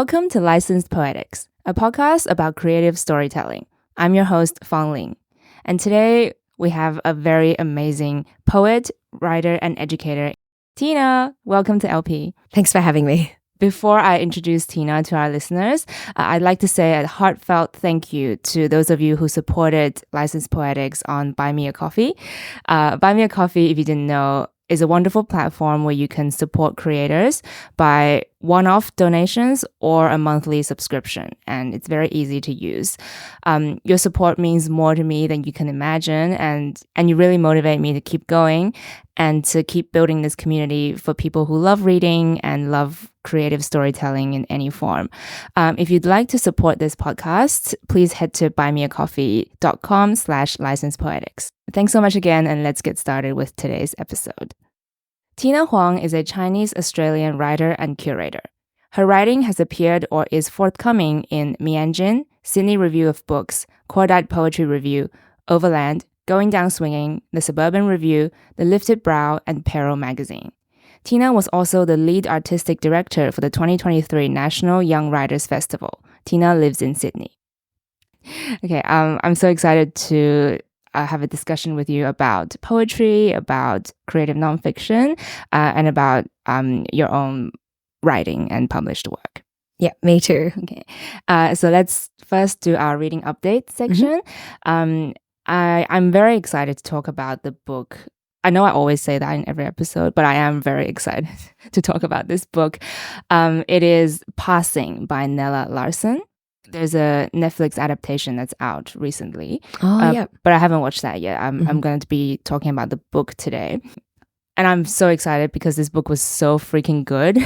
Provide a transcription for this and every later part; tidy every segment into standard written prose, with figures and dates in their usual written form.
Welcome to Licensed Poetics, a podcast about creative storytelling. I'm your host, Fang Ling. And today we have a very amazing poet, writer, and educator, Tina. Welcome to LP. Thanks for having me. Before I introduce Tina to our listeners, I'd like to say a heartfelt thank you to those of you who supported Licensed Poetics on Buy Me a Coffee. Buy Me a Coffee, if you didn't know, is a wonderful platform where you can support creators by one-off donations or a monthly subscription, and it's very easy to use. Your support means more to me than you can imagine, and you really motivate me to keep going and to keep building this community for people who love reading and love creative storytelling in any form. If you'd like to support this podcast, please head to buymeacoffee.com/licensedpoetics. Thanks so much again, and let's get started with today's episode. Tina Huang is a Chinese-Australian writer and curator. Her writing has appeared or is forthcoming in Mianjin, Sydney Review of Books, Cordite Poetry Review, Overland, Going Down Swinging, The Suburban Review, The Lifted Brow, and Peril magazine. Tina was also the lead artistic director for the 2023 National Young Writers Festival. Tina lives in Sydney. Okay, I'm so excited to have a discussion with you about poetry, about creative nonfiction, and about your own writing and published work. Yeah, me too. Okay, so let's first do our reading update section. I'm very excited to talk about the book. I know I always say that in every episode, but I am very excited to talk about this book. It is Passing by Nella Larsen. There's a Netflix adaptation that's out recently. Yeah. But I haven't watched that yet. I'm going to be talking about the book today. And I'm so excited because this book was so freaking good.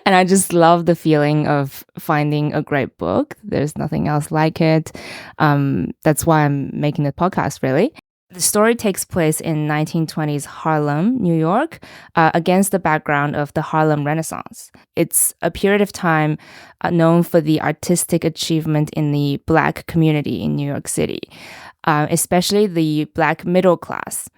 And I just love the feeling of finding a great book. There's nothing else like it. That's why I'm making the podcast, really. The story takes place in 1920s Harlem, New York, against the background of the Harlem Renaissance. It's a period of time known for the artistic achievement in the Black community in New York City, especially the Black middle class.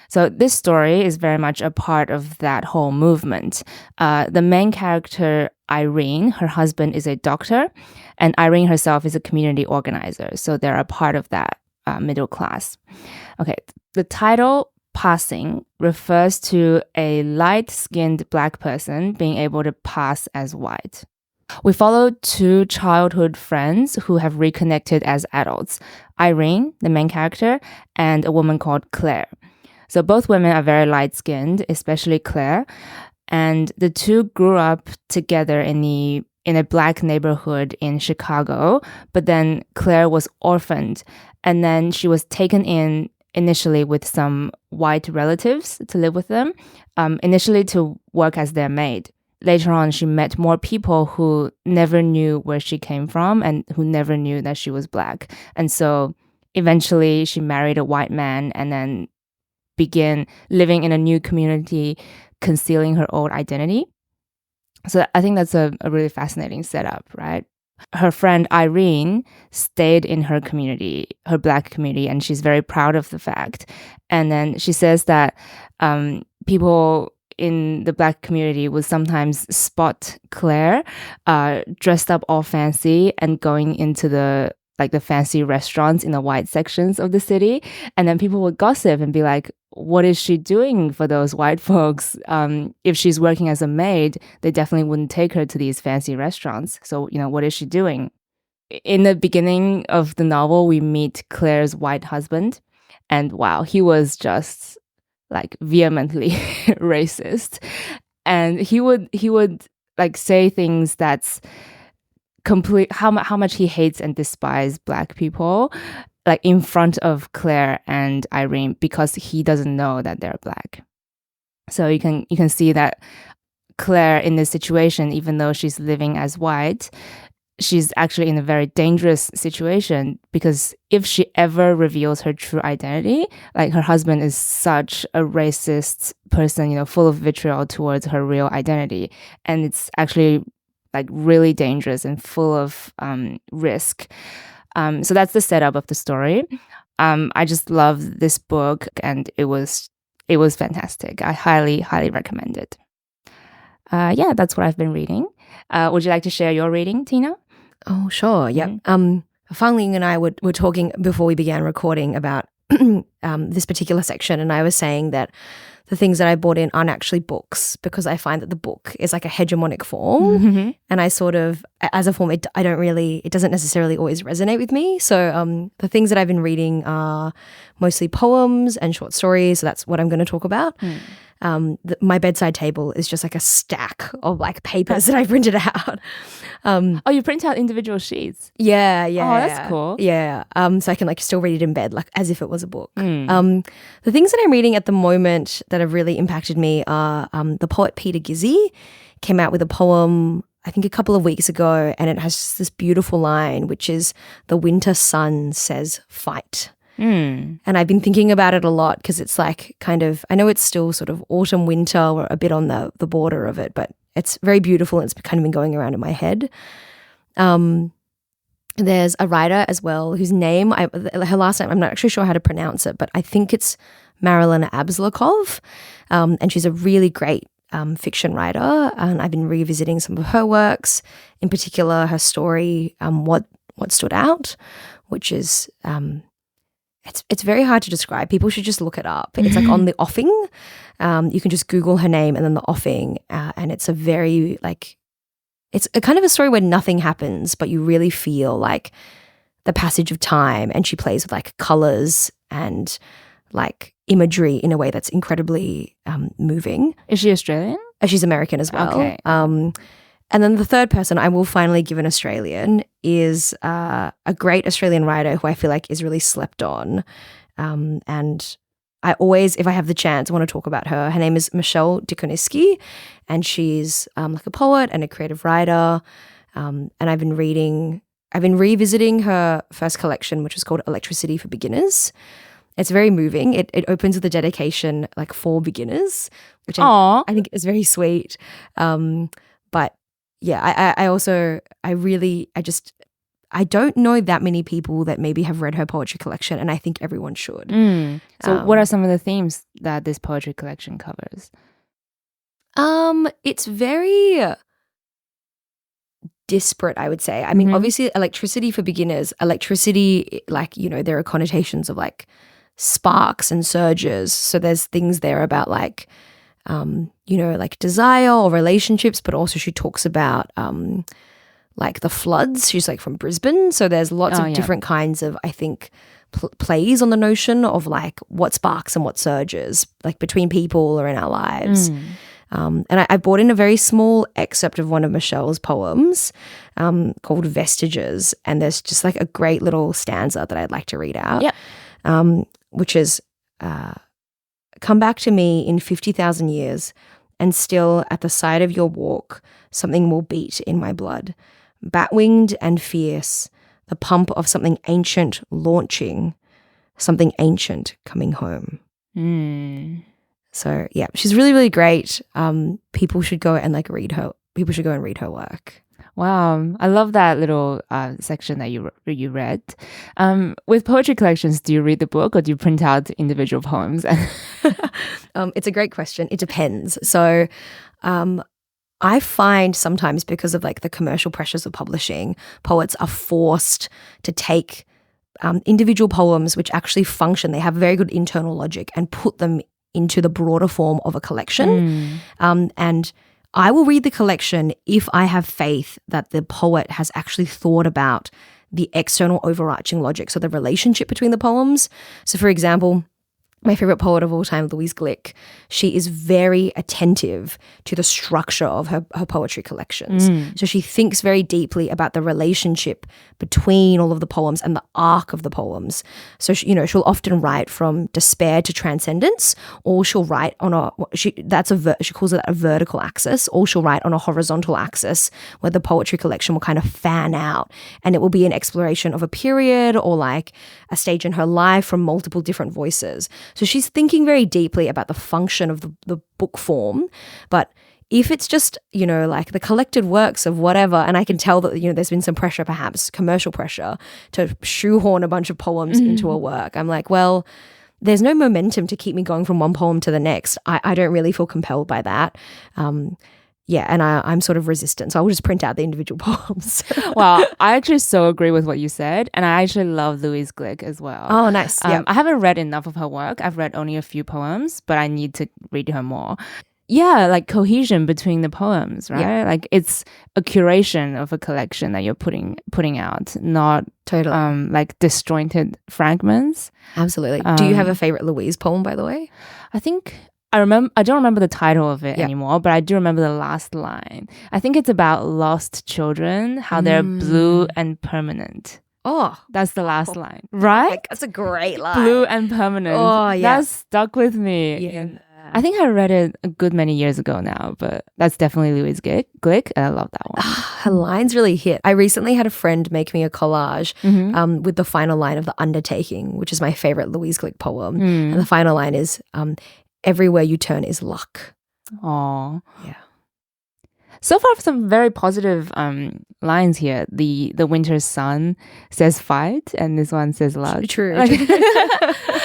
So this story is very much a part of that whole movement. The main character, Irene, her husband is a doctor, and Irene herself is a community organizer. So they're a part of that middle class. Okay, the title Passing refers to a light-skinned Black person being able to pass as white. We follow two childhood friends who have reconnected as adults, Irene, the main character, and a woman called Claire. So both women are very light-skinned, especially Claire, and the two grew up together in a Black neighborhood in Chicago, but then Claire was orphaned, and then she was taken in initially with some white relatives to live with them, initially to work as their maid. Later on, she met more people who never knew where she came from and who never knew that she was Black. And so eventually she married a white man and then began living in a new community, concealing her old identity. So I think that's a really fascinating setup, right? Her friend Irene stayed in her community, her Black community, and she's very proud of the fact. And then she says that people in the Black community would sometimes spot Claire dressed up all fancy and going into the fancy restaurants in the white sections of the city. And then people would gossip and be like, what is she doing for those white folks? If she's working as a maid, they definitely wouldn't take her to these fancy restaurants. So, what is she doing? In the beginning of the novel, we meet Claire's white husband. And wow, he was just vehemently racist. And he would say things that's complete, how much he hates and despises Black people, in front of Claire and Irene, because he doesn't know that they're Black. So you can see that Claire in this situation, even though she's living as white, she's actually in a very dangerous situation, because if she ever reveals her true identity, her husband is such a racist person, full of vitriol towards her real identity. And it's actually really dangerous and full of risk. So that's the setup of the story. I just love this book, and it was fantastic. I highly recommend it. That's what I've been reading. Would you like to share your reading, Tina? Oh, sure. Yep. Fang Ling and I were talking before we began recording about this particular section, and I was saying that the things that I brought in aren't actually books because I find that the book is like a hegemonic form, and I sort of, as a form, it doesn't necessarily always resonate with me. So the things that I've been reading are mostly poems and short stories. So that's what I'm going to talk about. My bedside table is just like a stack of like papers that I printed out. You print out individual sheets? Yeah. Oh, that's cool. Yeah. So I can like still read it in bed, like as if it was a book. The things that I'm reading at the moment that have really impacted me are the poet Peter Gizzi came out with a poem, I think a couple of weeks ago, and it has just this beautiful line, which is, "The winter sun says fight." And I've been thinking about it a lot because it's like kind of, I know it's still sort of autumn, winter, or a bit on the border of it, but it's very beautiful and it's kind of been going around in my head. There's a writer as well whose name, her last name, I'm not actually sure how to pronounce it, but I think it's Marilyn Abildskov, and she's a really great fiction writer, and I've been revisiting some of her works, in particular her story, What Stood Out, which is... It's very hard to describe. People should just look it up. It's like on the offing. You can just Google her name and then the offing, and it's a very like, it's a kind of a story where nothing happens, but you really feel like the passage of time, and she plays with like colors and like imagery in a way that's incredibly moving. Is she Australian? She's American as well. Okay. And then the third person I will finally give an Australian is a great Australian writer who I feel like is really slept on. And I always, if I have the chance, want to talk about her. Her name is Michelle Dicinoski, and she's like a poet and a creative writer. And I've been revisiting her first collection, which is called Electricity for Beginners. It's very moving. It opens with a dedication like for beginners, which I think is very sweet. But yeah, I don't know that many people that maybe have read her poetry collection, and I think everyone should. So what are some of the themes that this poetry collection covers? It's very disparate, I would say. I mean, obviously Electricity for Beginners, electricity, like, you know, there are connotations of like sparks and surges. So there's things there about like, you know, like desire or relationships, but also she talks about like the floods. She's like from Brisbane, so there's lots of different kinds of, I think, plays on the notion of like what sparks and what surges, like between people or in our lives. And I brought in a very small excerpt of one of Michelle's poems called Vestiges, and there's just like a great little stanza that I'd like to read out, which is come back to me in 50,000 years, and still at the side of your walk, something will beat in my blood. Bat-winged and fierce, the pump of something ancient launching, something ancient coming home. So yeah, she's really, really great. People should go and read her work. Wow, I love that little section that you read. With poetry collections, do you read the book or do you print out individual poems? It's a great question. It depends. So I find sometimes, because of like the commercial pressures of publishing, poets are forced to take individual poems which actually function. They have very good internal logic and put them into the broader form of a collection. And I will read the collection if I have faith that the poet has actually thought about the external overarching logic, so the relationship between the poems. So for example, my favorite poet of all time, Louise Gluck, she is very attentive to the structure of her poetry collections. So she thinks very deeply about the relationship between all of the poems and the arc of the poems. So she'll often write from despair to transcendence, or she'll write on she calls it a vertical axis, or she'll write on a horizontal axis where the poetry collection will kind of fan out, and it will be an exploration of a period or like a stage in her life from multiple different voices. So she's thinking very deeply about the function of the book form. But if it's just, like the collected works of whatever, and I can tell that, there's been some pressure, perhaps commercial pressure, to shoehorn a bunch of poems into a work, I'm like, well, there's no momentum to keep me going from one poem to the next. I don't really feel compelled by that. and I'm sort of resistant. So I'll just print out the individual poems. Well, I actually so agree with what you said. And I actually love Louise Gluck as well. Oh, nice. Yeah. I haven't read enough of her work. I've read only a few poems, but I need to read her more. Yeah, like cohesion between the poems, right? Yeah. Like it's a curation of a collection that you're putting out, not Totally. like disjointed fragments. Absolutely. Do you have a favorite Louise poem, by the way? I think I don't remember the title of it anymore, but I do remember the last line. I think it's about lost children, how they're blue and permanent. Oh, that's the last line, right? Like, that's a great line. Blue and permanent. Oh, yeah. That stuck with me. Yeah. I think I read it a good many years ago now, but that's definitely Louise Gluck, and I love that one. Her lines really hit. I recently had a friend make me a collage with the final line of The Undertaking, which is my favorite Louise Gluck poem. And the final line is, everywhere you turn is luck. Oh, yeah. So far, some very positive lines here. The winter's sun says fight, and this one says love. True.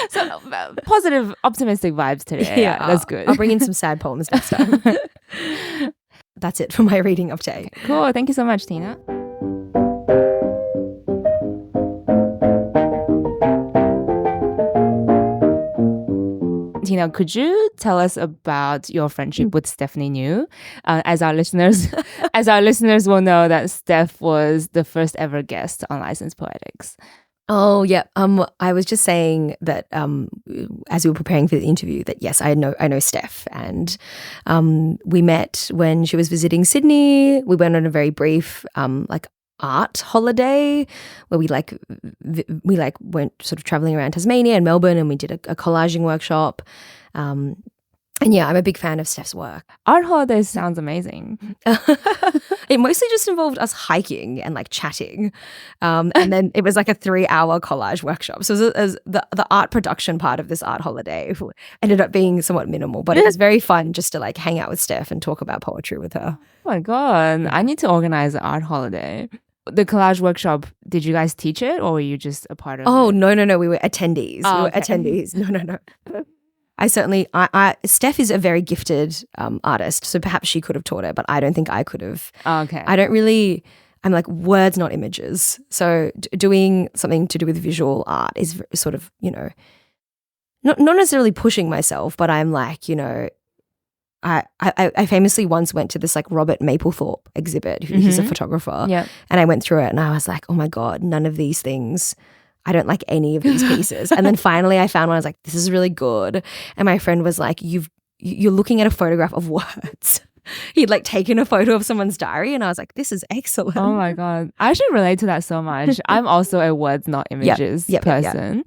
So positive, optimistic vibes today. Yeah, that's good. I'll bring in some sad poems next time. That's it for my reading update. Cool. Thank you so much, Tina. Tina, could you tell us about your friendship with Steph Niu? As our listeners will know, that Steph was the first ever guest on Licensed Poetics. Oh yeah. I was just saying that as we were preparing for the interview, that yes, I know Steph, and we met when she was visiting Sydney. We went on a very brief art holiday where we went sort of traveling around Tasmania and Melbourne, and we did a collaging workshop. And yeah, I'm a big fan of Steph's work. Art holidays sounds amazing. It mostly just involved us hiking and like chatting. And then it was like a 3-hour collage workshop. So the art production part of this art holiday ended up being somewhat minimal, but it was very fun just to like hang out with Steph and talk about poetry with her. Oh my God, I need to organize an art holiday. The collage workshop, did you guys teach it, or were you just a part of it? Oh, no. We were attendees. Attendees. No. Steph is a very gifted artist, so perhaps she could have taught it, but I don't think I could have. Okay. I'm like, words, not images. So doing something to do with visual art is sort of, not necessarily pushing myself, but I'm like, I famously once went to this like Robert Mapplethorpe exhibit, he's a photographer. Yeah. And I went through it and I was like, oh my God, none of these things. I don't like any of these pieces. And then finally I found one. I was like, this is really good. And my friend was like, you're looking at a photograph of words. He'd like taken a photo of someone's diary, and I was like, this is excellent. Oh my God. I actually relate to that so much. I'm also a words, not images person. Yep.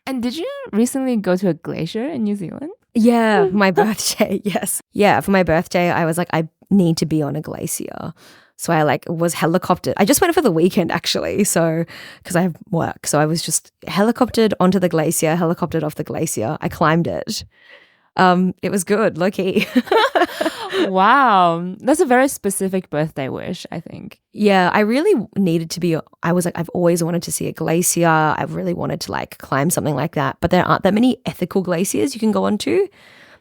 And did you recently go to a glacier in New Zealand? Yeah, my birthday, yes. Yeah, for my birthday, I was like, I need to be on a glacier. So I was helicoptered. I just went for the weekend actually, so because I have work. So I was just helicoptered onto the glacier, helicoptered off the glacier. I climbed it. It was good, low key. Wow. That's a very specific birthday wish, I think. Yeah, I really needed to be, I was like, I've always wanted to see a glacier. I've really wanted to like climb something like that. But there aren't that many ethical glaciers you can go onto.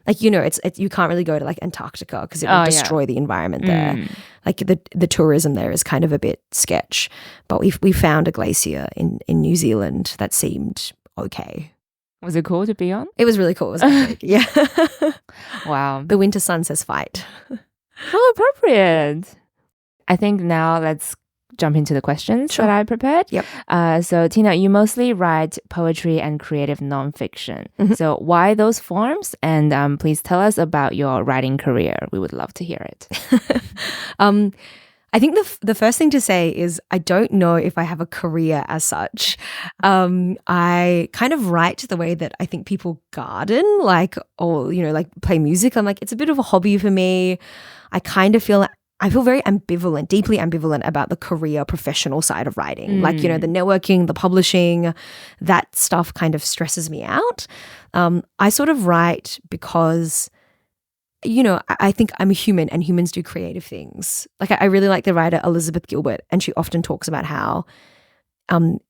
Like, it's you can't really go to like Antarctica because it would destroy the environment there. Like the tourism there is kind of a bit sketch. But we found a glacier in New Zealand that seemed okay. Was it cool to be on? It was really cool. It was epic. Yeah. Wow. The winter sun says fight. How appropriate. I think now let's jump into the questions that I prepared. Yep. So Tina, you mostly write poetry and creative nonfiction. Mm-hmm. So why those forms? And please tell us about your writing career. We would love to hear it. I think the first thing to say is I don't know if I have a career as such. I kind of write the way that I think people garden, like play music. I'm like, it's a bit of a hobby for me. I feel very ambivalent, deeply ambivalent about the career professional side of writing. Like, the networking, the publishing, that stuff kind of stresses me out. I sort of write because, I think I'm a human and humans do creative things. Like I really like the writer Elizabeth Gilbert, and she often talks about how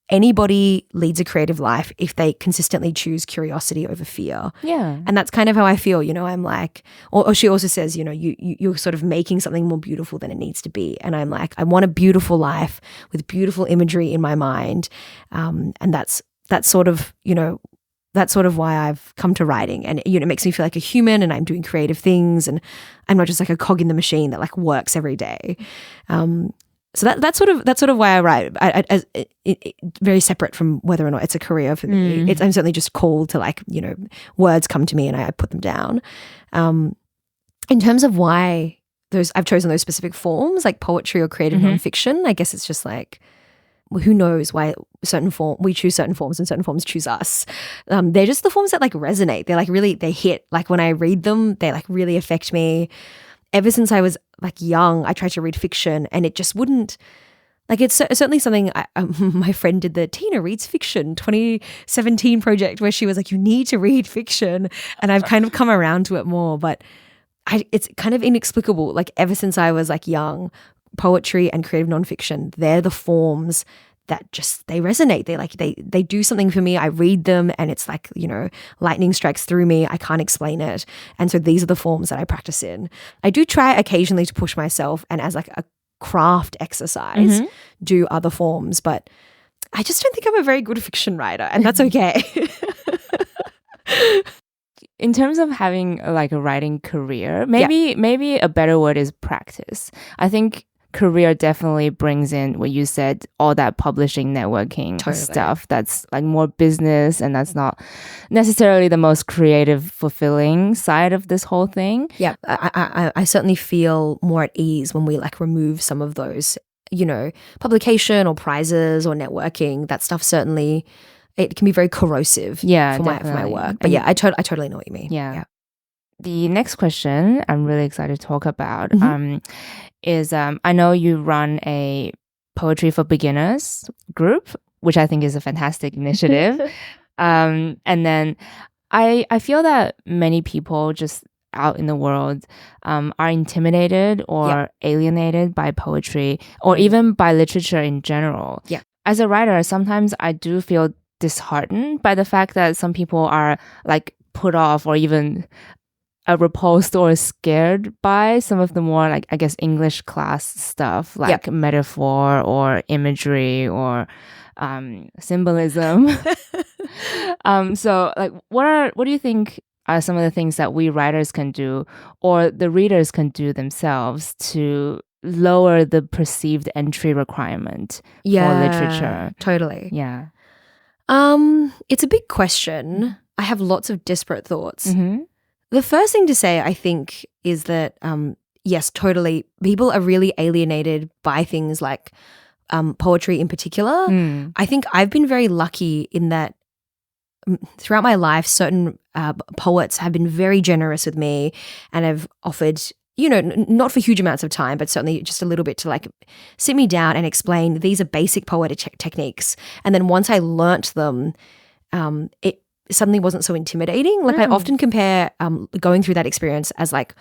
anybody leads a creative life if they consistently choose curiosity over fear. Yeah. And that's kind of how I feel, I'm like, or she also says, you're sort of making something more beautiful than it needs to be. And I'm like, I want a beautiful life with beautiful imagery in my mind. And that's sort of, that's sort of why I've come to writing. And, it makes me feel like a human and I'm doing creative things and I'm not just like a cog in the machine that like works every day. So that's sort of why I write. Very separate from whether or not it's a career for me. I'm certainly just called to like, words come to me and I put them down. In terms of why I've chosen those specific forms, like poetry or creative nonfiction, I guess it's just like, well, who knows why we choose certain forms and certain forms choose us. They're just the forms that like resonate. They're like really, they hit. Like when I read them, they like really affect me. Ever since I was like young, I tried to read fiction and it just wouldn't, like it's certainly something my friend did the Tina Reads Fiction 2017 project where she was like, you need to read fiction. And I've kind of come around to it more, but it's kind of inexplicable. Like ever since I was like young, poetry and creative nonfiction, they're the forms that just, they resonate. They do something for me. I read them and it's like, lightning strikes through me. I can't explain it. And so these are the forms that I practice in. I do try occasionally to push myself and as like a craft exercise, do other forms, but I just don't think I'm a very good fiction writer and that's okay. In terms of having like a writing career, maybe a better word is practice. I think career definitely brings in what you said, all that publishing, networking stuff that's like more business and that's not necessarily the most creative, fulfilling side of this whole thing. Yeah, I certainly feel more at ease when we like remove some of those, publication or prizes or networking. That stuff certainly, it can be very corrosive for my work. But I totally know what you mean. Yeah. The next question I'm really excited to talk about is I know you run a Poetry for Beginners group, which I think is a fantastic initiative. And then I feel that many people just out in the world are intimidated or alienated by poetry or even by literature in general. Yeah. As a writer, sometimes I do feel disheartened by the fact that some people are like put off or even repulsed or scared by some of the more like, I guess, English class stuff like metaphor or imagery or symbolism. So like what do you think are some of the things that we writers can do or the readers can do themselves to lower the perceived entry requirement for literature? Totally. Yeah. It's a big question. I have lots of disparate thoughts. The first thing to say, I think, is that, yes, totally, people are really alienated by things like poetry in particular. I think I've been very lucky in that throughout my life, certain poets have been very generous with me and have offered, not for huge amounts of time, but certainly just a little bit to like sit me down and explain these are basic poetic techniques. And then once I learnt them, it suddenly wasn't so intimidating. Like I often compare going through that experience as like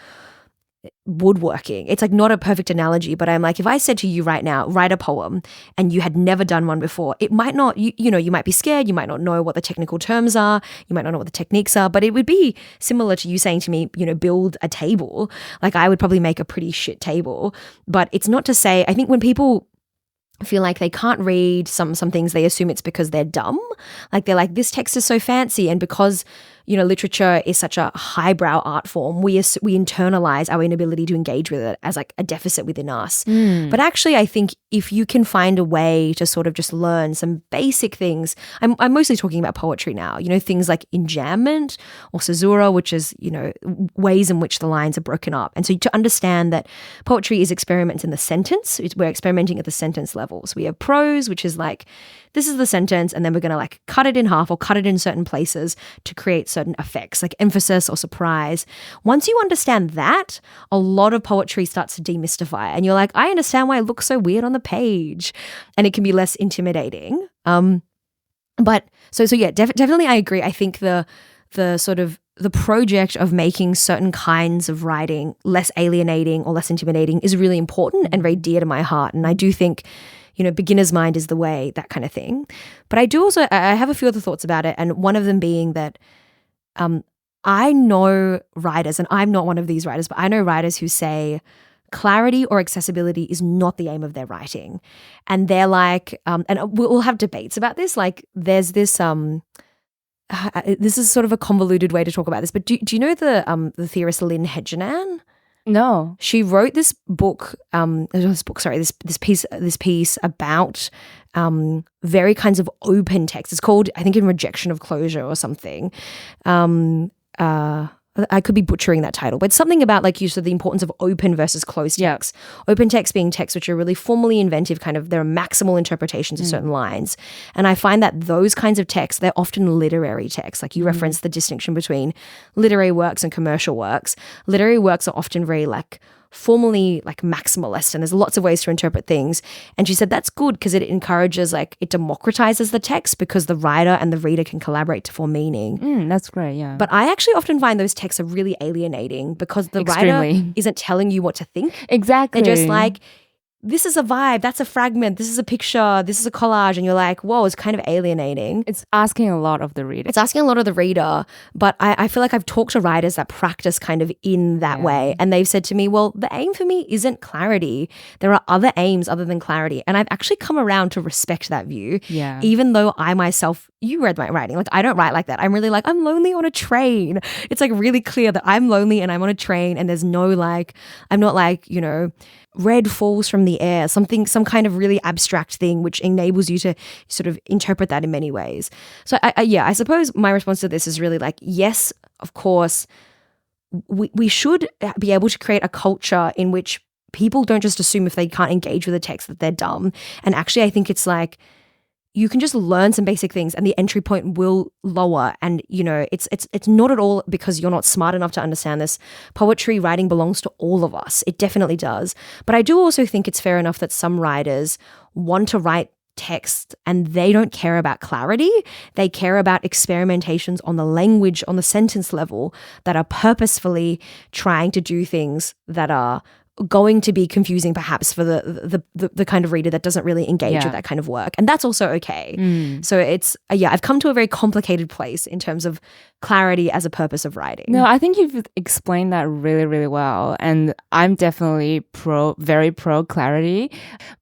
woodworking. It's like not a perfect analogy, but I'm like, if I said to you right now, write a poem and you had never done one before, it might not, you might be scared, you might not know what the technical terms are, you might not know what the techniques are, but it would be similar to you saying to me, build a table. Like I would probably make a pretty shit table, but it's not to say, I think when people feel like they can't read some things, they assume it's because they're dumb. Like they're like, this text is so fancy, and because literature is such a highbrow art form, we internalize our inability to engage with it as like a deficit within us. But actually, I think if you can find a way to sort of just learn some basic things, I'm mostly talking about poetry now, things like enjambment or caesura, which is, ways in which the lines are broken up. And so to understand that poetry is experiments in the sentence, we're experimenting at the sentence level. So we have prose, which is like, this is the sentence, and then we're going to like cut it in half or cut it in certain places to create certain effects like emphasis or surprise. Once you understand that, a lot of poetry starts to demystify and you're like, I understand why it looks so weird on the page, and it can be less intimidating. But so yeah, definitely I agree. I think the sort of the project of making certain kinds of writing less alienating or less intimidating is really important and very dear to my heart. And I do think beginner's mind is the way, that kind of thing. But I have a few other thoughts about it, and one of them being that I know writers, and I'm not one of these writers, but I know writers who say clarity or accessibility is not the aim of their writing. And they're like, and we'll have debates about this. Like there's this, this is sort of a convoluted way to talk about this, but do you know the theorist Lynn Hedgenan? No. She wrote this book, this piece about very kinds of open text. It's called, I think, In Rejection of Closure or something. I could be butchering that title, but it's something about like use of the importance of open versus closed text. Open text being texts which are really formally inventive, kind of there are maximal interpretations of certain lines. And I find that those kinds of texts, they're often literary texts. Like you referenced the distinction between literary works and commercial works. Literary works are often very like formally like maximalist, and there's lots of ways to interpret things. And she said that's good because it encourages, like it democratizes the text because the writer and the reader can collaborate to form meaning. That's great, yeah. But I actually often find those texts are really alienating because the writer isn't telling you what to think. Exactly. They're just like, this is a vibe, that's a fragment, this is a picture, this is a collage, and you're like, whoa, it's kind of alienating. It's asking a lot of the reader. It's asking a lot of the reader, but I feel like I've talked to writers that practice kind of in that way, and they've said to me, well, the aim for me isn't clarity. There are other aims other than clarity, and I've actually come around to respect that view, even though I myself, you read my writing, like I don't write like that. I'm really like, I'm lonely on a train. It's like really clear that I'm lonely and I'm on a train, and there's no like, I'm not like, red falls from the air, some kind of really abstract thing which enables you to sort of interpret that in many ways. So I suppose my response to this is really like, yes, of course, we should be able to create a culture in which people don't just assume if they can't engage with a text that they're dumb. And actually, I think it's like, you can just learn some basic things and the entry point will lower. And, it's not at all because you're not smart enough to understand this. Poetry writing belongs to all of us. It definitely does. But I do also think it's fair enough that some writers want to write text and they don't care about clarity. They care about experimentations on the language, on the sentence level, that are purposefully trying to do things that are going to be confusing perhaps for the kind of reader that doesn't really engage with that kind of work. And that's also okay. So it's, I've come to a very complicated place in terms of clarity as a purpose of writing. No, I think you've explained that really, really well. And I'm definitely very pro clarity.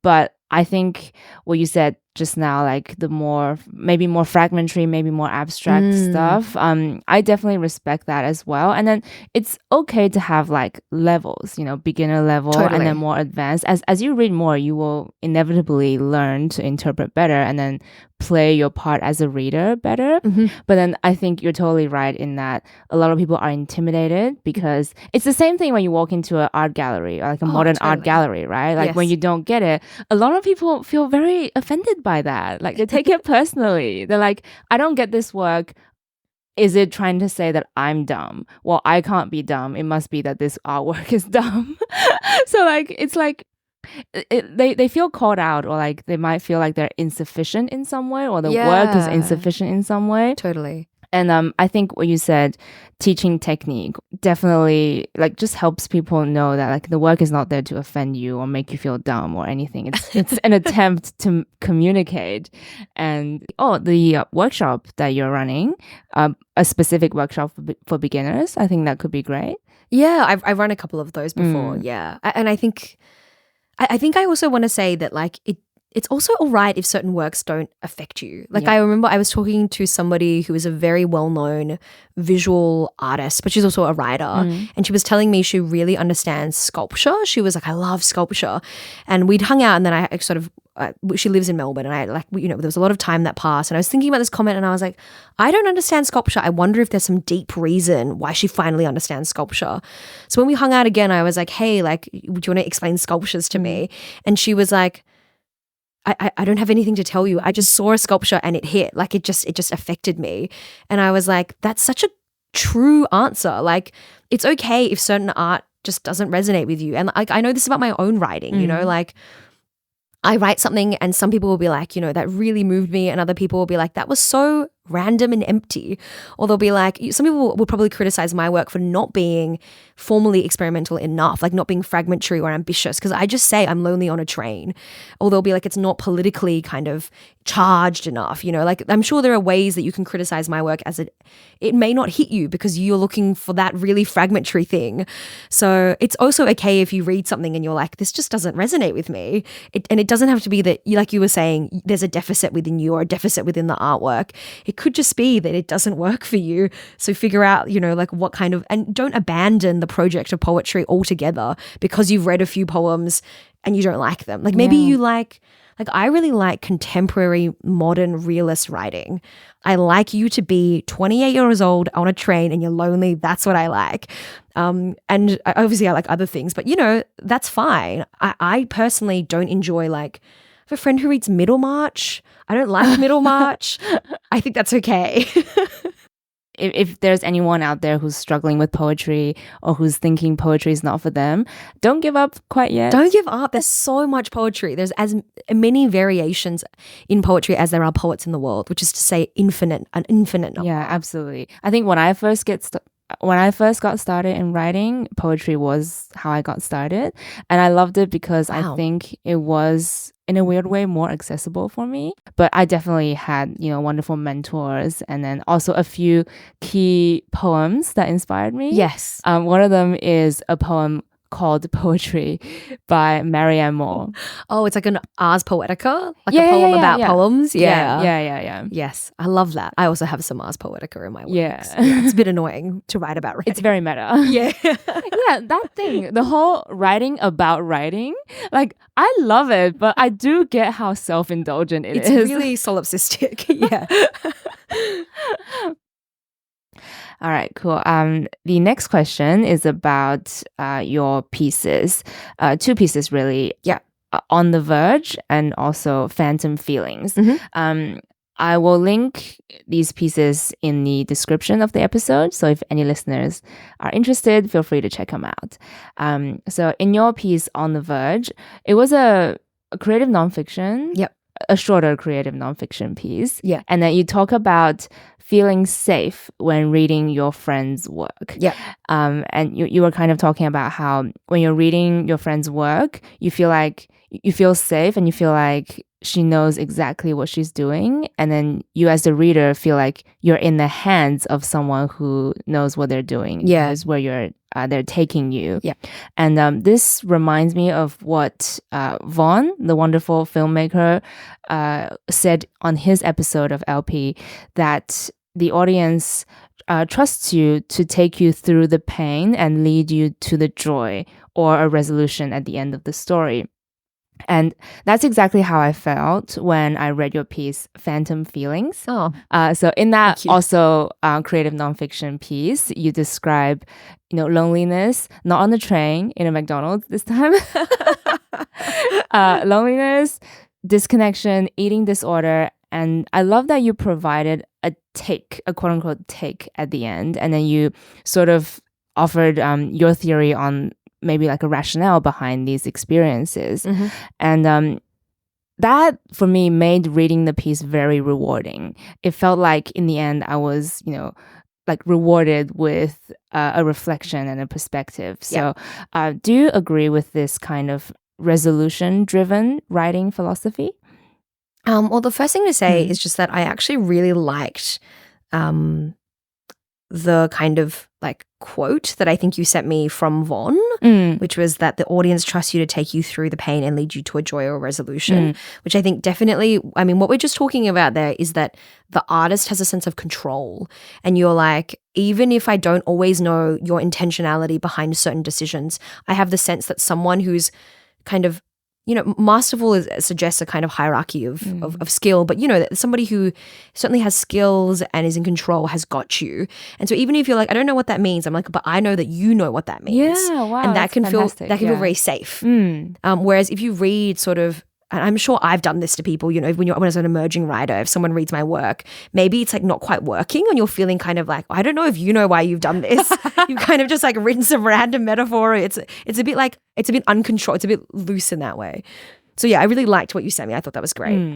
But I think what you said just now, like maybe more fragmentary, maybe more abstract stuff. I definitely respect that as well. And then it's okay to have like levels, beginner level and then more advanced. As you read more, you will inevitably learn to interpret better and then play your part as a reader better. But then I think you're totally right in that a lot of people are intimidated because it's the same thing when you walk into an art gallery or like a modern art gallery, right? Like when you don't get it, a lot of people feel very offended by that. Like they take it personally. They're like, I don't get this work. Is it trying to say that I'm dumb? Well, I can't be dumb. It must be that this artwork is dumb. So like, it's like, they feel called out, or like they might feel like they're insufficient in some way, or the work is insufficient in some way. Totally. And I think what you said, teaching technique, definitely like just helps people know that like the work is not there to offend you or make you feel dumb or anything. It's an attempt to communicate. And the workshop that you're running, a specific workshop for beginners, I think that could be great. Yeah, I've run a couple of those before. Yeah, and I think I also want to say that like it's also all right if certain works don't affect you. Like I remember I was talking to somebody who is a very well-known visual artist, but she's also a writer. And she was telling me she really understands sculpture. She was like, I love sculpture. And we'd hung out, and then I sort of, she lives in Melbourne, and I like, there was a lot of time that passed. And I was thinking about this comment, and I was like, I don't understand sculpture. I wonder if there's some deep reason why she finally understands sculpture. So when we hung out again, I was like, hey, like, do you want to explain sculptures to me? And she was like, I don't have anything to tell you. I just saw a sculpture and it hit. Like it just affected me. And I was like, that's such a true answer. Like it's okay if certain art just doesn't resonate with you. And like I know this about my own writing, like I write something and some people will be like, that really moved me, and other people will be like, that was so random and empty. Or they'll be like, some people will probably criticize my work for not being formally experimental enough, like not being fragmentary or ambitious, because I just say I'm lonely on a train. Or they'll be like, it's not politically kind of charged enough, like I'm sure there are ways that you can criticize my work as it may not hit you because you're looking for that really fragmentary thing. So it's also okay if you read something and you're like, this just doesn't resonate with me. And it doesn't have to be that, like you were saying, there's a deficit within you or a deficit within the artwork. It could just be that it doesn't work for you. So figure out, like what kind of, and don't abandon the project of poetry altogether because you've read a few poems and you don't like them. Like maybe you like I really like contemporary, modern, realist writing. I like you to be 28 years old on a train and you're lonely. That's what I like. And obviously I like other things, but that's fine. I personally don't enjoy I have a friend who reads Middlemarch. I don't like Middlemarch. I think that's okay. If there's anyone out there who's struggling with poetry or who's thinking poetry is not for them, don't give up quite yet. Don't give up. There's so much poetry. There's as many variations in poetry as there are poets in the world, which is to say an infinite number. Yeah, absolutely. I think when I first got started in writing, poetry was how I got started. And I loved it because I think it was, in a weird way, more accessible for me. But I definitely had, wonderful mentors and then also a few key poems that inspired me. Yes. One of them is a poem called Poetry by Marianne. Oh, it's like an Ars Poetica? Like a poem about poems? Yeah. Yes, I love that. I also have some Ars Poetica in my works. Yeah. It's a bit annoying to write about writing. It's very meta. Yeah. Yeah, that thing, the whole writing about writing, I love it, but I do get how self-indulgent it is. It's really solipsistic. Yeah. All right, cool. The next question is about your pieces. Two pieces, really. Yeah. On the Verge and also Phantom Feelings. Mm-hmm. I will link these pieces in the description of the episode. So if any listeners are interested, feel free to check them out. So in your piece On the Verge, it was a creative nonfiction. Yep. A shorter creative nonfiction piece. Yeah. And then you talk about feeling safe when reading your friend's work. Yeah. And you were kind of talking about how when you're reading your friend's work, you feel safe and you feel like she knows exactly what she's doing. And then you as the reader feel like you're in the hands of someone who knows what they're doing. Yeah. Knows where they're taking you. Yeah. And this reminds me of what Vaughn, the wonderful filmmaker, said on his episode of LP, that the audience trusts you to take you through the pain and lead you to the joy or a resolution at the end of the story. And that's exactly how I felt when I read your piece, Phantom Feelings. Oh. So in that also creative nonfiction piece, you describe, loneliness, not on the train, in a McDonald's this time. Loneliness, disconnection, eating disorder. And I love that you provided a quote unquote take at the end. And then you sort of offered your theory on maybe like a rationale behind these experiences. Mm-hmm. And that for me made reading the piece very rewarding. It felt like in the end I was, rewarded with a reflection and a perspective. So do you agree with this kind of resolution-driven writing philosophy? Well, the first thing to say is just that I actually really liked the kind of quote that I think you sent me from Vaughn, which was that the audience trusts you to take you through the pain and lead you to a joy or resolution, which I think definitely, what we're just talking about there is that the artist has a sense of control. And you're like, even if I don't always know your intentionality behind certain decisions, I have the sense that someone who's kind of masterful suggests a kind of hierarchy of skill, but that somebody who certainly has skills and is in control has got you. And so even if you're like, I don't know what that means, I'm like, but I know that you know what that means. Yeah, wow. And that can fantastic. feel very safe. Whereas if you read sort of, and I'm sure I've done this to people, when I was an emerging writer, if someone reads my work, maybe it's not quite working and you're feeling kind of like, I don't know if you know why you've done this. You've kind of just written some random metaphor. It's a bit it's a bit uncontrolled. It's a bit loose in that way. So yeah, I really liked what you sent me. I thought that was great.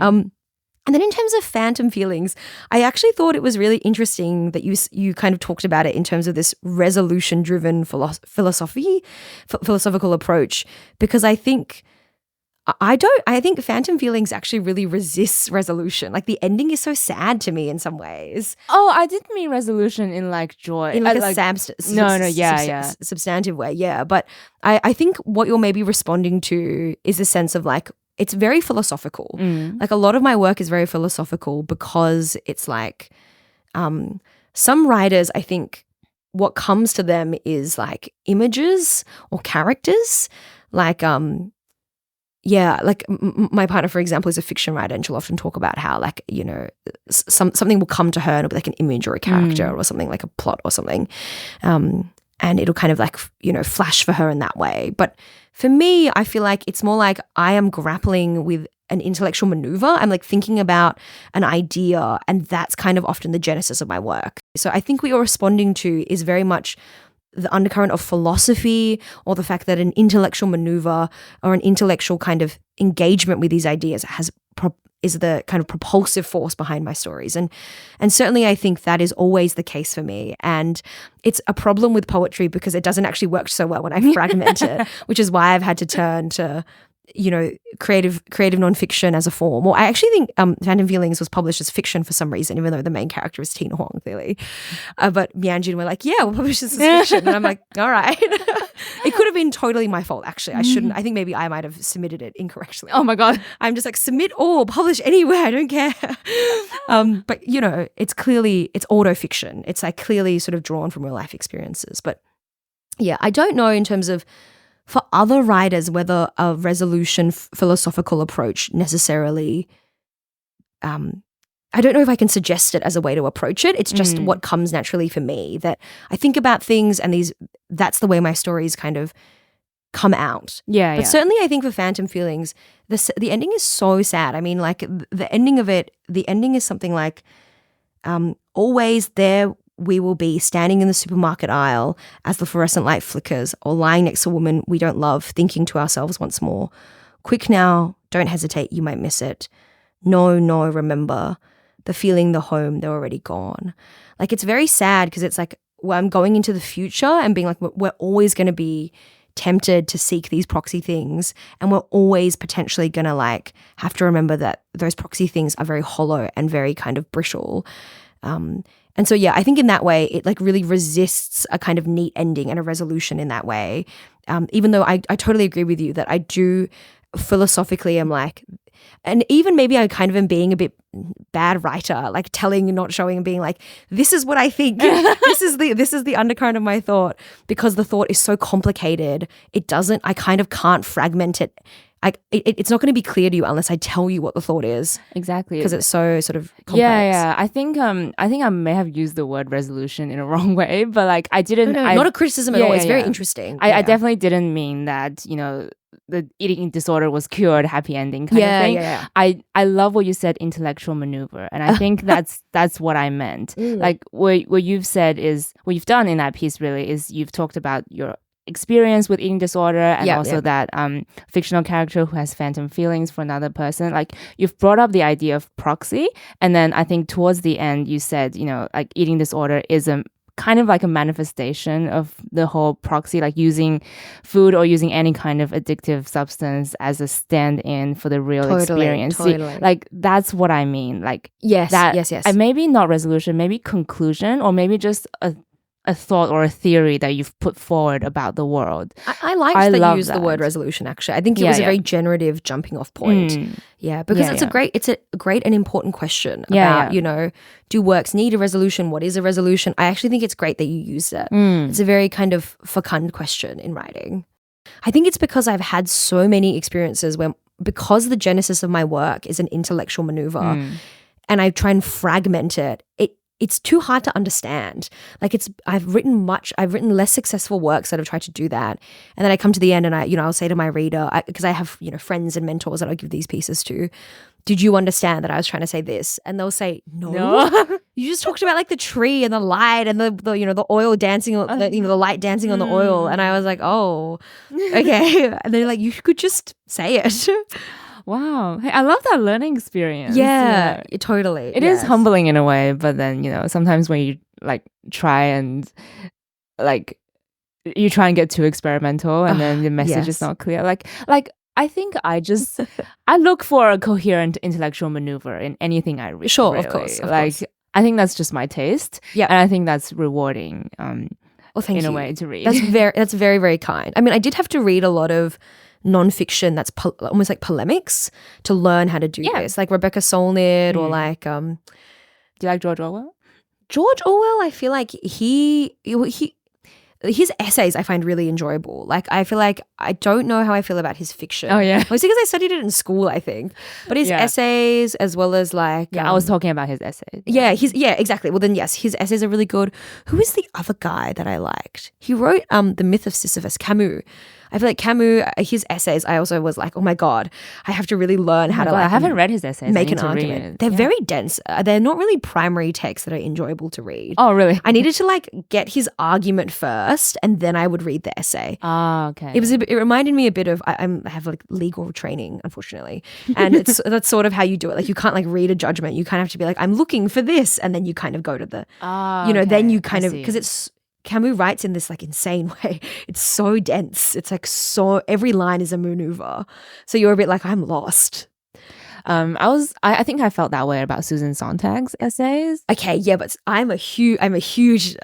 And then in terms of phantom feelings, I actually thought it was really interesting that you kind of talked about it in terms of this resolution-driven philosophical approach, because I think phantom feelings actually really resists resolution. Like the ending is so sad to me in some ways. Oh, I didn't mean resolution in like joy. In like substantive way, yeah. But I think what you're maybe responding to is a sense of like, it's very philosophical. Like a lot of my work is very philosophical because it's like some writers, I think what comes to them is like images or characters. Like my partner, for example, is a fiction writer, and she'll often talk about how like, you know, something will come to her and it'll be like an image or a character or something, like a plot or something. And it'll kind of like, you know, flash for her in that way. But for me, I feel like it's more like I am grappling with an intellectual maneuver. I'm like thinking about an idea, and that's kind of often the genesis of my work. So I think what you're responding to is very much the undercurrent of philosophy, or the fact that an intellectual maneuver or an intellectual kind of engagement with these ideas is the kind of propulsive force behind my stories. And certainly I think that is always the case for me. And it's a problem with poetry because it doesn't actually work so well when I fragment it, which is why I've had to turn to, you know, creative nonfiction as a form. Well, I actually think Phantom Feelings was published as fiction for some reason, even though the main character is Tina Huang, clearly. But Mianjin were like, yeah, we'll publish this as fiction. And I'm like, all right. It could have been totally my fault, actually. I shouldn't. I think maybe I might have submitted it incorrectly. Oh my God. I'm just like, submit all, publish anywhere, I don't care. But, you know, it's auto-fiction. It's like clearly sort of drawn from real life experiences. But yeah, I don't know in terms of for other writers whether a resolution philosophical approach necessarily, I don't know if I can suggest it as a way to approach it. It's just what comes naturally for me, that I think about things and that's the way my stories kind of come out. Yeah. But certainly I think for Phantom Feelings, the ending is so sad. I mean, like the ending is something like, always there we will be standing in the supermarket aisle as the fluorescent light flickers, or lying next to a woman we don't love, thinking to ourselves once more, quick now, don't hesitate, you might miss it. No, remember, the feeling, the home, they're already gone. Like it's very sad because it's like, well, I'm going into the future and being like, we're always going to be tempted to seek these proxy things, and we're always potentially going to like have to remember that those proxy things are very hollow and very kind of brittle. And so, yeah, I think in that way, it like really resists a kind of neat ending and a resolution in that way. Even though I totally agree with you that I do philosophically am like, and even maybe I kind of am being a bit bad writer, like telling, not showing, and being like, this is what I think. this is the undercurrent of my thought, because the thought is so complicated. I kind of can't fragment it. It's not going to be clear to you unless I tell you what the thought is. Exactly. Because it's so sort of complex. Yeah. I think I may have used the word resolution in a wrong way, but like I didn't. No, not a criticism at all. It's very interesting. I definitely didn't mean that, you know, the eating disorder was cured, happy ending kind of thing. Yeah. I love what you said, intellectual maneuver, and I think that's what I meant. Like what you've said is, what you've done in that piece really is you've talked about your experience with eating disorder, and that fictional character who has phantom feelings for another person. Like you've brought up the idea of proxy, and then I think towards the end you said, you know, like eating disorder is a kind of like a manifestation of the whole proxy, like using food or using any kind of addictive substance as a stand-in for the real experience. Totally. See, like that's what I mean. Like yes. And maybe not resolution, maybe conclusion, or maybe just a thought or a theory that you've put forward about the world. I liked that you used the word resolution, actually. I think it was a very generative jumping off point. Yeah, because it's a great and important question about, you know, do works need a resolution? What is a resolution? I actually think it's great that you used it. It's a very kind of fecund question in writing. I think it's because I've had so many experiences where, because the genesis of my work is an intellectual maneuver, and I try and fragment it, it's too hard to understand. Like I've written less successful works that have tried to do that. And then I come to the end and I'll say to my reader, because I have, you know, friends and mentors that I'll give these pieces to, did you understand that I was trying to say this? And they'll say, no. You just talked about like the tree and the light and the you know, the oil dancing, the light dancing on the oil. And I was like, oh, okay. And they're like, you could just say it. Wow. Hey, I love that learning experience. Yeah, totally. It is humbling in a way, but then, sometimes when you like try and like you try and get too experimental and then the message is not clear. Like I think I look for a coherent intellectual maneuver in anything I read. Sure, really. of course. I think that's just my taste. Yeah. And I think that's rewarding thank you. A way to read. That's very, very kind. I mean, I did have to read a lot of non-fiction that's almost like polemics to learn how to do this. Like Rebecca Solnit or like... do you like George Orwell? George Orwell, I feel like his essays I find really enjoyable. Like I feel like I don't know how I feel about his fiction. Oh yeah, mostly because I studied it in school, I think. But his essays, as well as like I was talking about his essays. Yeah, exactly. Well then, yes, his essays are really good. Who is the other guy that I liked? He wrote The Myth of Sisyphus, Camus. I feel like Camus, his essays, I also was like, oh my God, I have to really learn how to like... I haven't read his essays. Make an argument. They're very dense. They're not really primary texts that are enjoyable to read. Oh, really? I needed to like get his argument first and then I would read the essay. Oh, okay. It reminded me a bit of, I have like legal training, unfortunately. And that's sort of how you do it. Like you can't like read a judgment. You kind of have to be like, I'm looking for this. And then you kind of go to the, then you kind of, because it's, Camus writes in this like insane way. It's so dense. It's like every line is a maneuver. So you're a bit like, I'm lost. I think I felt that way about Susan Sontag's essays. Okay, yeah, but I'm a huge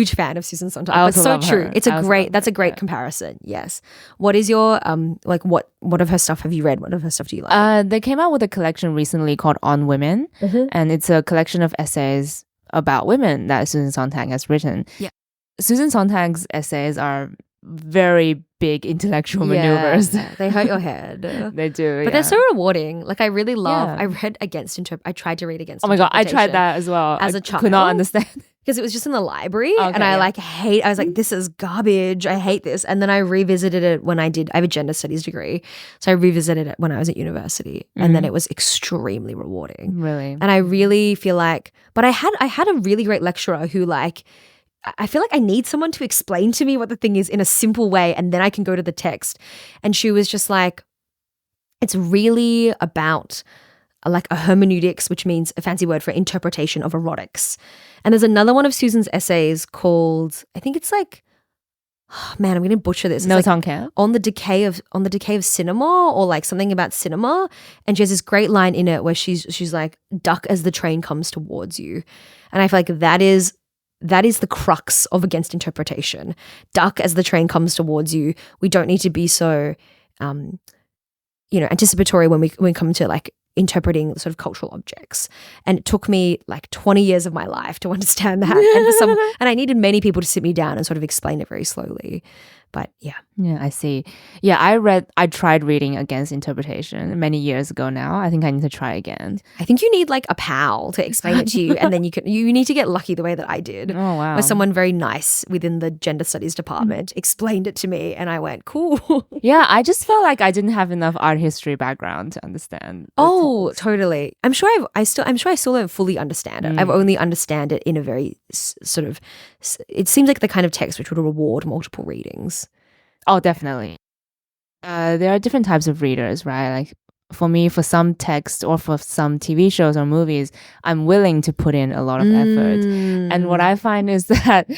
fan of Susan Sontag. That's so true. It's a great comparison. Yes. What is your what of her stuff have you read? What of her stuff do you like? They came out with a collection recently called On Women, and it's a collection of essays about women that Susan Sontag has written. Yeah. Susan Sontag's essays are very big intellectual maneuvers. They hurt your head. They do, but they're so rewarding. Like I really love. I read I tried to read Against. Oh my God, I tried that as well. As a child, could not understand because it was just in the library, and I I was like, this is garbage. I hate this. And then I revisited it when I have a gender studies degree, so I revisited it when I was at university, and then it was extremely rewarding. Really, and I really feel like, but I had a really great lecturer who like. I feel like I need someone to explain to me what the thing is in a simple way, and then I can go to the text. And she was just like, it's really about like a hermeneutics, which means a fancy word for interpretation of erotics. And there's another one of Susan's essays called, I think it's like, oh man, I'm going to butcher this. It's No like Tongue Care. On the decay of cinema, or like something about cinema. And she has this great line in it where she's like, duck as the train comes towards you. And I feel like that is the crux of Against Interpretation. Duck as the train comes towards you. We don't need to be so, anticipatory when we come to like interpreting sort of cultural objects. And it took me like 20 years of my life to understand that. And I needed many people to sit me down and sort of explain it very slowly. But yeah. Yeah, I see. Yeah, I tried reading Against Interpretation many years ago now. I think I need to try again. I think you need like a pal to explain it to you, and then you need to get lucky the way that I did. Oh, wow. Where someone very nice within the gender studies department explained it to me, and I went, cool. Yeah, I just felt like I didn't have enough art history background to understand. Oh, totally. I'm sure I still don't fully understand it. I've only understand it in a very sort of, it seems like the kind of text which would reward multiple readings. Oh, definitely. There are different types of readers, right? Like for me, for some text or for some TV shows or movies, I'm willing to put in a lot of effort. And what I find is that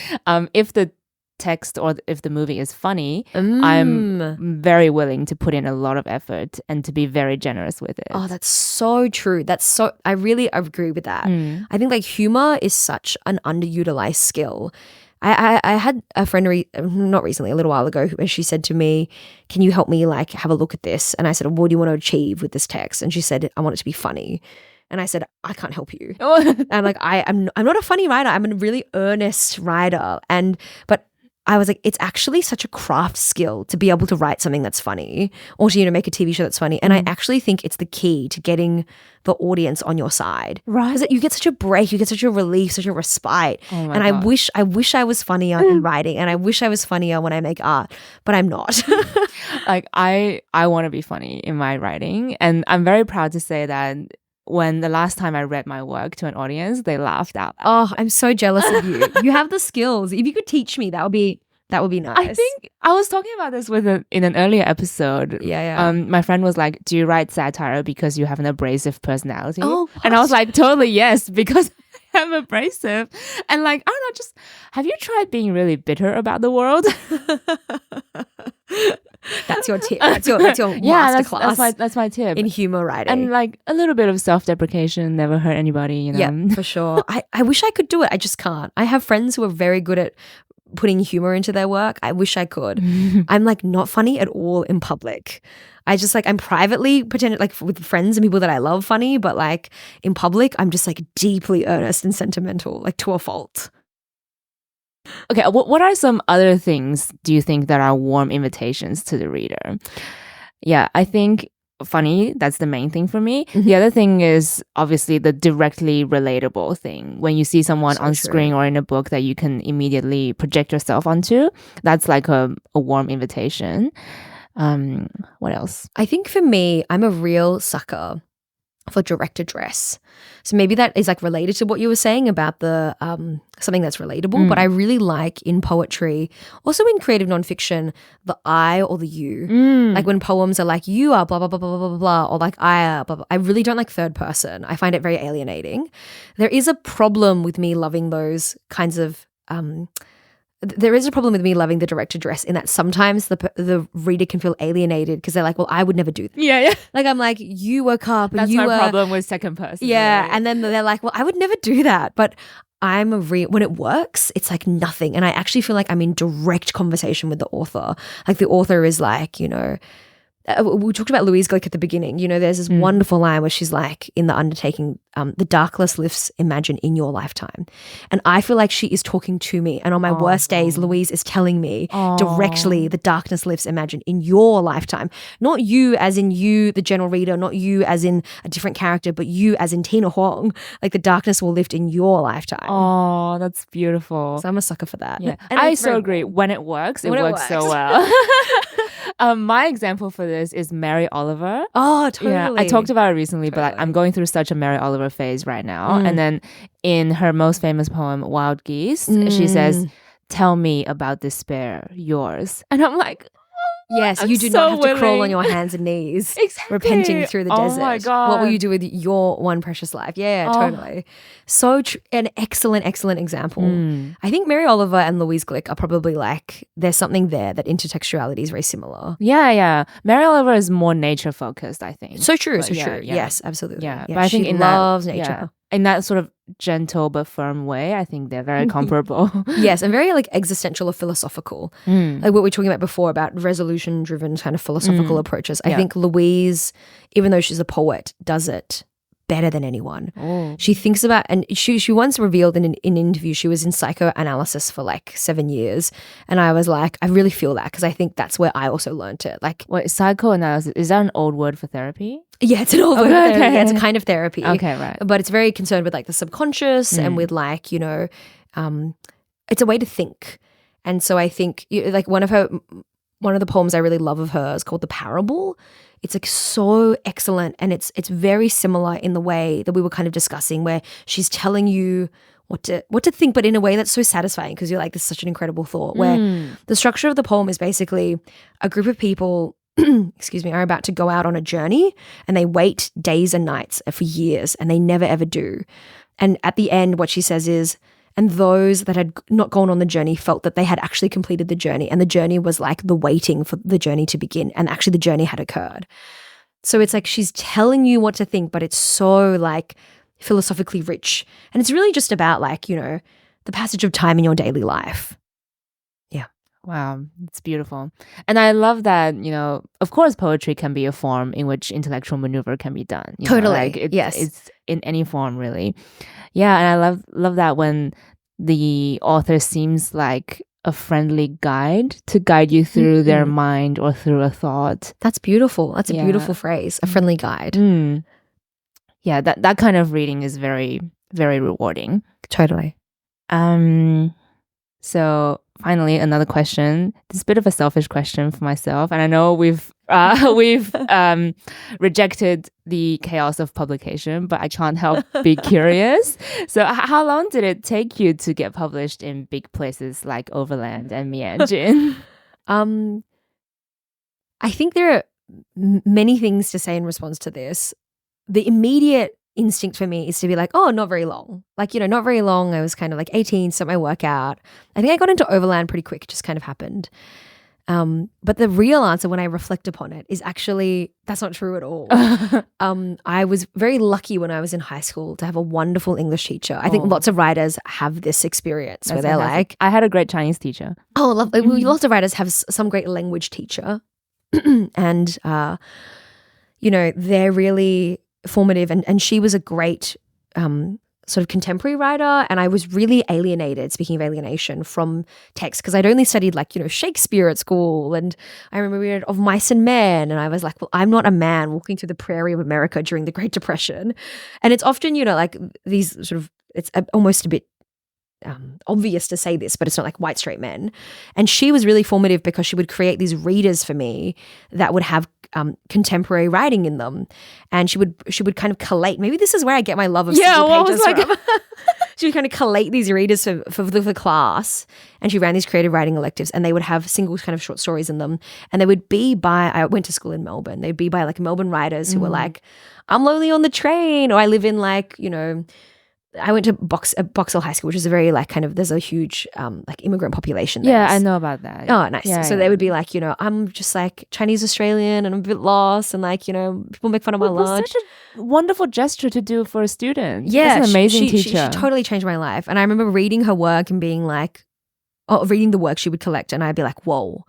if the text or if the movie is funny, I'm very willing to put in a lot of effort and to be very generous with it. Oh, that's so true. I really agree with that. I think like humor is such an underutilized skill. I had a friend not recently, a little while ago, where she said to me, can you help me like have a look at this? And I said, what do you want to achieve with this text? And she said, I want it to be funny. And I said, I can't help you. And like, I'm not a funny writer. I'm a really earnest writer. But I was like, it's actually such a craft skill to be able to write something that's funny, or to, make a TV show that's funny. And I actually think it's the key to getting the audience on your side. Right. Because you get such a break, you get such a relief, such a respite. Oh my and God. I wish I was funnier in writing, and I wish I was funnier when I make art, but I'm not. Like I want to be funny in my writing, and I'm very proud to say that when the last time I read my work to an audience, they laughed out loud. Oh, I'm so jealous of you. You have the skills. If you could teach me, that would be That would be nice. I think I was talking about this in an earlier episode. Yeah. My friend was like, "Do you write satire because you have an abrasive personality?" Oh, and I was like, "Totally yes, because I'm abrasive." And like, I don't know, just have you tried being really bitter about the world? That's your tip. That's your masterclass. That's my tip in humor writing. And like a little bit of self-deprecation never hurt anybody, you know. Yeah, for sure. I wish I could do it. I just can't. I have friends who are very good at putting humor into their work. I wish I could. I'm like not funny at all in public. I just like, I'm privately pretending like with friends and people that I love funny, but like in public, I'm just like deeply earnest and sentimental, like to a fault. Okay, what are some other things do you think that are warm invitations to the reader? Yeah, I think funny, that's the main thing for me. The other thing is obviously the directly relatable thing. When you see someone on screen or in a book that you can immediately project yourself onto, that's like a warm invitation. What else? I think for me, I'm a real sucker for direct address. So maybe that is like related to what you were saying about the something that's relatable, but I really like in poetry, also in creative nonfiction, the I or the you. Like when poems are like you are blah blah blah blah blah blah blah, or like I are blah, blah. I really don't like third person. I find it very alienating. There is a problem with me loving those kinds of there is a problem with me loving the direct address in that sometimes the reader can feel alienated because they're like, well, I would never do that. Yeah. Like I'm like, you woke up and that's you my were problem with second person. Yeah, really. and then they're like, well, I would never do that. But when it works, it's like nothing. And I actually feel like I'm in direct conversation with the author. Like the author is like, you know, we talked about Louise Gluck at the beginning. You know, there's this wonderful line where she's like, in the undertaking, the darkness lifts imagine in your lifetime. And I feel like she is talking to me. And on my worst days, Louise is telling me directly, the darkness lifts imagine in your lifetime. Not you as in you, the general reader, not you as in a different character, but you as in Tina Huang. Like the darkness will lift in your lifetime. Oh, that's beautiful. So I'm a sucker for that. Yeah. I so agree. When it works, it works so well. My example for this is Mary Oliver. Oh, totally. Yeah, I talked about it recently, but I'm going through such a Mary Oliver phase right now. And then in her most famous poem, Wild Geese, she says, "Tell me about despair, yours." And I'm like, yes, I'm you do so not have to crawl willing. on your hands and knees, Exactly. repenting through the desert. Oh my God. What will you do with your one precious life? Yeah, totally. So an excellent example. I think Mary Oliver and Louise Gluck are probably like, there's something there that intertextuality is very similar. Yeah. Mary Oliver is more nature focused, I think. So true, But true. Yes, absolutely. Yeah, but I think she in loves that, nature. In that sort of gentle but firm way, I think they're very comparable. Yes, and very like existential or philosophical. Like what we were talking about before about resolution-driven kind of philosophical approaches. I think Louise, even though she's a poet, does it better than anyone. She thinks about, and she once revealed in an interview, she was in psychoanalysis for like 7 years. And I was like, I really feel that because I think that's where I also learned it. Like, Wait, psychoanalysis, is that an old word for therapy? Yeah, it's an old word. Okay. Yeah, it's a kind of therapy. Okay, right. But it's very concerned with like the subconscious and with like, you know, it's a way to think. And so I think like one of the poems I really love of hers is called The Parable. It's like so excellent, and it's very similar in the way that we were kind of discussing, where she's telling you what to think, but in a way that's so satisfying because you're like, this is such an incredible thought. Where the structure of the poem is basically a group of people are about to go out on a journey, and they wait days and nights for years, and they never ever do. And at the end, what she says is, and those that had not gone on the journey felt that they had actually completed the journey, and the journey was like the waiting for the journey to begin, and actually the journey had occurred. So it's like she's telling you what to think, but it's so like philosophically rich. And it's really just about like, you know, the passage of time in your daily life. Yeah. Wow, it's beautiful. And I love that, you know, of course poetry can be a form in which intellectual maneuver can be done. Totally. Like yes. It's in any form really. Yeah, and I love that when the author seems like a friendly guide to guide you through their mind or through a thought. That's beautiful. That's a beautiful phrase, a friendly guide. Yeah, that kind of reading is very, very rewarding. Totally. So finally, another question. This is a bit of a selfish question for myself. And I know we've We've rejected the chaos of publication, but I can't help be curious. So how long did it take you to get published in big places like Overland and Mianjin? I think there are many things to say in response to this. The immediate instinct for me is to be like, oh, not very long. Like, not very long. I was kind of like 18, start my workout. I think I got into Overland pretty quick. It just kind of happened. But the real answer when I reflect upon it is actually that's not true at all. I was very lucky when I was in high school to have a wonderful English teacher. I think lots of writers have this experience where they're like, I had a great Chinese teacher. Oh, lovely. Lots of writers have some great language teacher. And, they're really formative. And she was a great sort of contemporary writer. And I was really alienated, speaking of alienation, from text because I'd only studied Shakespeare at school. And I remember we read Of Mice and Men. And I was like, well, I'm not a man walking through the prairie of America during the Great Depression. And it's often, these sort of, it's almost a bit obvious to say this, but it's not like white straight men. And she was really formative because she would create these readers for me that would have contemporary writing in them, and she would kind of collate. Maybe this is where I get my love of single pages from. She would kind of collate these readers for the class, and she ran these creative writing electives, and they would have single kind of short stories in them, and they would be by. I went to school in Melbourne. They'd be by like Melbourne writers who were like, "I'm lonely on the train," or I live in I went to Boxall High School, which is a very there's a huge immigrant population there. Yeah, I know about that. Oh, nice. Yeah, so they would be like, I'm just Chinese Australian and I'm a bit lost, and people make fun of my lunch. Such a wonderful gesture to do for a student. Yeah, that's an amazing teacher. She totally changed my life. And I remember reading her work and being like, reading the work she would collect, and I'd be like, whoa,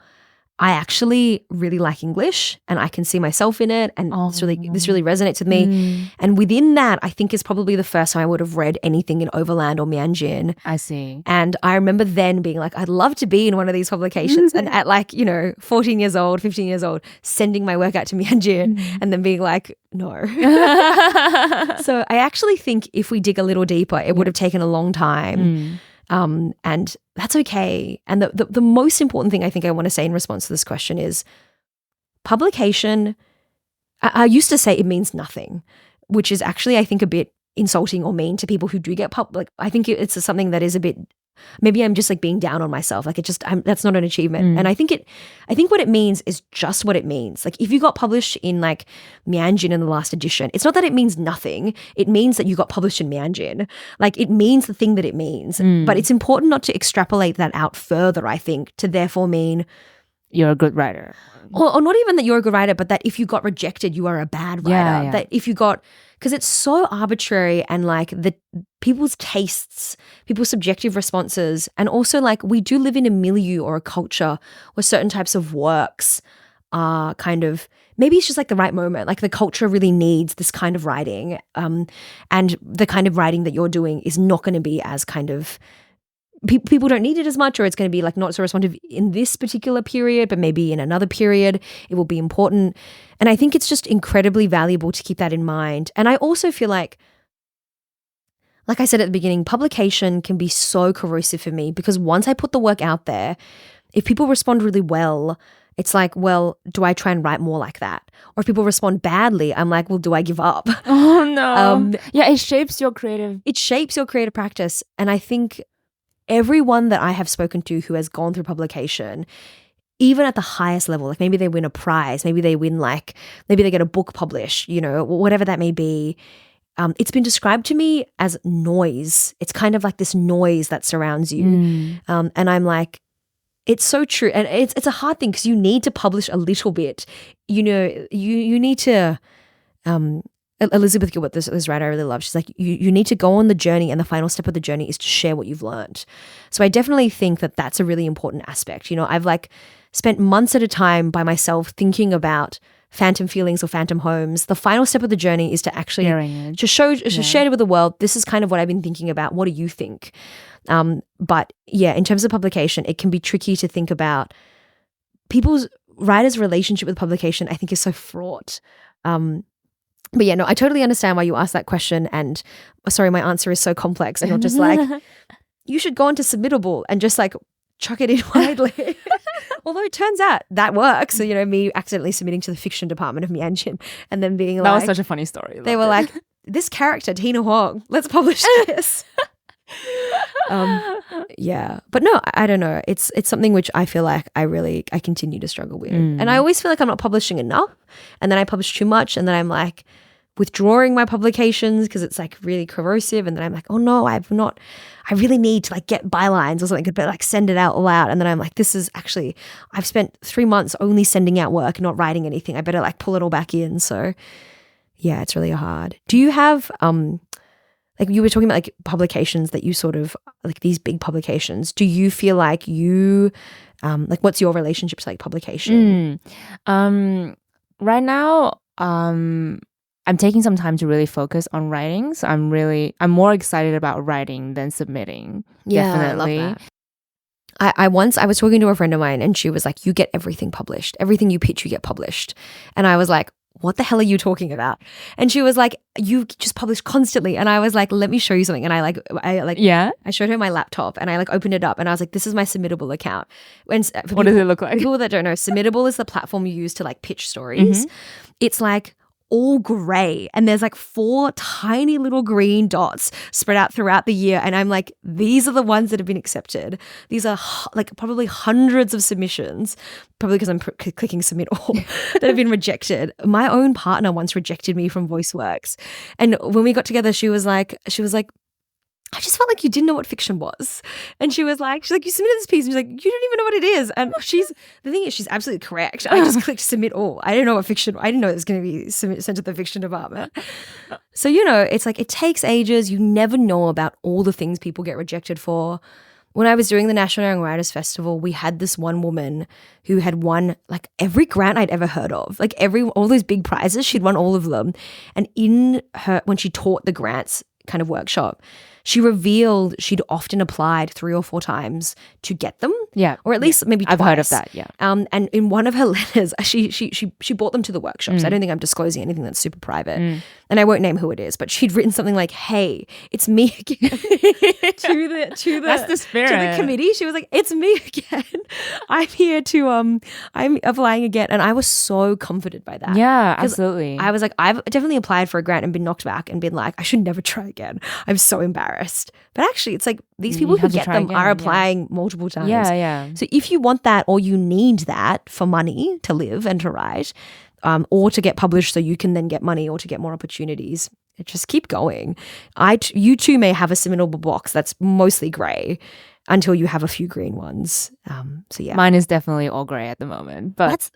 I actually really like English and I can see myself in it, and this really resonates with me. And within that, I think is probably the first time I would have read anything in Overland or Mianjin. I see. And I remember then being like, I'd love to be in one of these publications. And at 14 years old, 15 years old, sending my work out to Mianjin and then being like, no. So I actually think if we dig a little deeper, it would have taken a long time. And that's okay. And the most important thing I think I want to say in response to this question is publication. I used to say it means nothing, which is actually, I think, a bit insulting or mean to people who do get I think it's something that is a bit, maybe I'm just being down on myself. That's not an achievement. And I think what it means is just what it means. If you got published in Mianjin in the last edition, it's not that it means nothing. It means that you got published in Mianjin. It means the thing that it means. But it's important not to extrapolate that out further, I think, to therefore mean you're a good writer. Or not even that you're a good writer, but that if you got rejected, you are a bad writer. Yeah. That if you got, because it's so arbitrary, and the people's tastes, people's subjective responses, and also we do live in a milieu or a culture where certain types of works are kind of, maybe it's just the right moment. The culture really needs this kind of writing, and the kind of writing that you're doing is not going to be as kind of, people don't need it as much, or it's going to be not so responsive in this particular period, but maybe in another period it will be important. And I think it's just incredibly valuable to keep that in mind. And I also feel like I said at the beginning, publication can be so corrosive for me, because once I put the work out there, if people respond really well, it's well, do I try and write more like that? Or if people respond badly, I'm like, well, do I give up? Oh no. It shapes your creative. It shapes your creative practice. And I think everyone that I have spoken to who has gone through publication, even at the highest level, maybe they win a prize, maybe they win maybe they get a book published, whatever that may be. It's been described to me as noise. It's kind of this noise that surrounds you. And I'm like, it's so true. And it's a hard thing because you need to publish a little bit. You need to, Elizabeth Gilbert, this writer I really love, she's like, you need to go on the journey, and the final step of the journey is to share what you've learned. So I definitely think that that's a really important aspect. I've spent months at a time by myself thinking about phantom feelings or phantom homes. The final step of the journey is to actually to share it with the world. This is kind of what I've been thinking about. What do you think? But yeah, in terms of publication, it can be tricky to think about. Writers' relationship with publication, I think, is so fraught. But yeah, no, I totally understand why you asked that question. And sorry, my answer is so complex. And you're just you should go on to Submittable and just chuck it in widely. Although it turns out that works. So, me accidentally submitting to the fiction department of Mianjin and then being that was such a funny story. They were like, this character, Tina Huang, let's publish this. Yeah. But no, I don't know. It's something which I feel like I continue to struggle with. And I always feel like I'm not publishing enough. And then I publish too much. And then I'm like withdrawing my publications because it's like really corrosive. And then I'm like, oh no, I really need to like get bylines or something, but like send it out loud. And then I'm like, this is actually, I've spent 3 months only sending out work, not writing anything. I better like pull it all back in. So yeah, it's really hard. Do you have, like you were talking about like publications that you sort of, like these big publications, do you feel like you, like what's your relationship to like publication? Right now, I'm taking some time to really focus on writing. So I'm more excited about writing than submitting. Yeah, definitely. I love that. I was talking to a friend of mine and she was like, you get everything published. Everything you pitch, you get published. And I was like, what the hell are you talking about? And she was like, you just publish constantly. And I was like, let me show you something. And I showed her my laptop and I like opened it up and I was like, this is my Submittable account. And what does it look like? People that don't know, Submittable is the platform you use to like pitch stories. It's like all gray and there's like 4 tiny little green dots spread out throughout the year, and I'm like, these are the ones that have been accepted. These are like probably hundreds of submissions, probably because I'm clicking submit all, that have been rejected. My own partner once rejected me from VoiceWorks, and when we got together she was like I just felt like you didn't know what fiction was. And she was like, you submitted this piece. And she's like, you don't even know what it is. And the thing is, she's absolutely correct. I just clicked submit all. I didn't know what fiction, I didn't know it was going to be sent to the fiction department. So, it's like, it takes ages. You never know about all the things people get rejected for. When I was doing the National Young Writers Festival, we had this one woman who had won like every grant I'd ever heard of, like all those big prizes, she'd won all of them. And when she taught the grants kind of workshop, she revealed she'd often applied 3 or 4 times to get them. Yeah. Or at least maybe twice. I've heard of that, yeah. And in one of her letters, she brought them to the workshops. I don't think I'm disclosing anything that's super private. And I won't name who it is, but she'd written something like, hey, it's me again. to That's the spirit. To the committee. She was like, it's me again. I'm here to, I'm applying again. And I was so comforted by that. Yeah, absolutely. I was like, I've definitely applied for a grant and been knocked back and been like, I should never try again. I'm so embarrassed. But actually, it's like these people who get them are applying multiple times. Yeah. So if you want that or you need that for money to live and to write, or to get published so you can then get money or to get more opportunities, just keep going. You too may have a submittable box that's mostly grey until you have a few green ones. So yeah. Mine is definitely all grey at the moment. But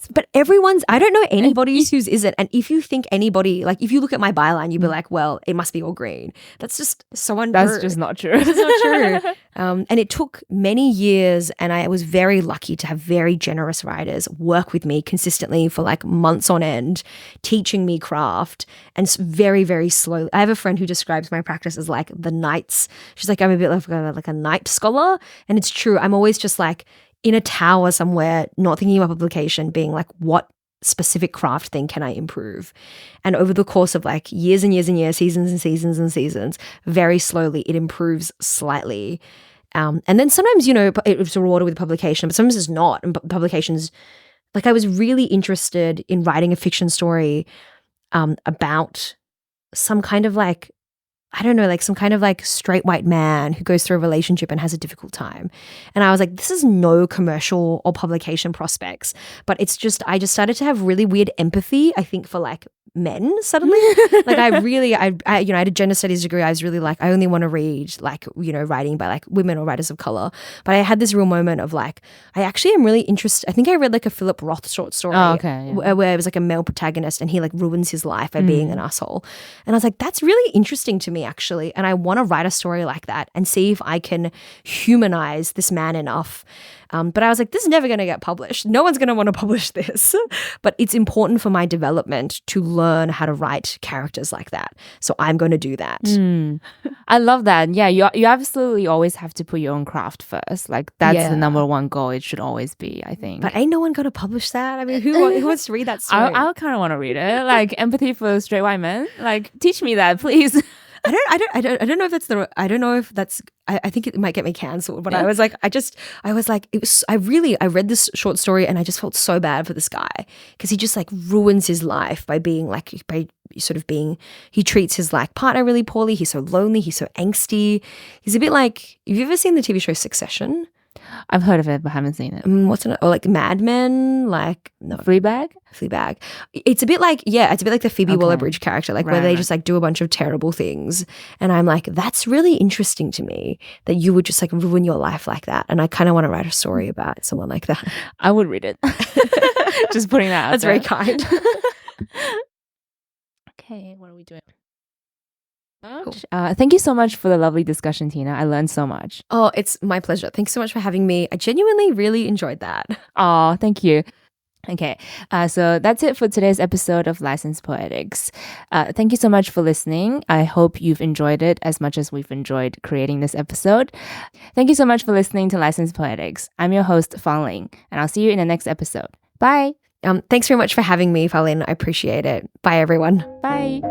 but everyone's, I don't know anybody whose isn't. And if you think anybody, like if you look at my byline, you'd be like, well, it must be all green. That's just so untrue. That's just not true. That's not true. And it took many years, and I was very lucky to have very generous writers work with me consistently for like months on end, teaching me craft, and very, very slowly. I have a friend who describes my practice as like the knights. She's like, I'm a bit like a knight scholar, and it's true. I'm always just like in a tower somewhere, not thinking about publication, being like, what specific craft thing can I improve? And over the course of like years and years and years, seasons and seasons and seasons, very slowly it improves slightly. And then sometimes, it's rewarded with publication, but sometimes it's not. And publications, like I was really interested in writing a fiction story about some kind of like, I don't know, like some kind of like straight white man who goes through a relationship and has a difficult time. And I was like, this is no commercial or publication prospects, but I just started to have really weird empathy, I think, for like men suddenly. Like I had a gender studies degree. I was really like, I only want to read like, writing by like women or writers of color. But I had this real moment of like, I actually am really interested. I think I read like a Philip Roth short story where it was like a male protagonist and he like ruins his life by being an asshole. And I was like, that's really interesting to me actually. And I want to write a story like that and see if I can humanize this man enough. But I was like, this is never going to get published. No one's going to want to publish this. But it's important for my development to learn how to write characters like that. So I'm going to do that. I love that. Yeah, you absolutely always have to put your own craft first. Like that's the number one goal. It should always be, I think. But ain't no one going to publish that? I mean, who wants to read that story? I kind of want to read it. Like empathy for straight white men. Like teach me that, please. I don't know if that's I don't know if that's, I think it might get me cancelled, but I was like, I read this short story and I just felt so bad for this guy because he just like ruins his life by being like, he treats his like partner really poorly. He's so lonely. He's so angsty. He's a bit like, have you ever seen the TV show Succession? I've heard of it, but haven't seen it. What's it? Or like Mad Men? Like no. Fleabag? It's a bit like, it's a bit like the Phoebe Waller-Bridge character, like where they just like do a bunch of terrible things. And I'm like, that's really interesting to me that you would just like ruin your life like that. And I kind of want to write a story about someone like that. I would read it. Just putting that out That's there. very kind. Okay, what are we doing? Cool. Thank you so much for the lovely discussion, Tina. I learned so much. Oh, it's my pleasure. Thanks so much for having me. I genuinely really enjoyed that. Oh, thank you. Okay, so that's it for today's episode of Licensed Poetics. Thank you so much for listening. I hope you've enjoyed it as much as we've enjoyed creating this episode. Thank you so much for listening to Licensed Poetics. I'm your host, Fang Ling, and I'll see you in the next episode. Bye! Thanks very much for having me, Falin. I appreciate it. Bye, everyone. Bye!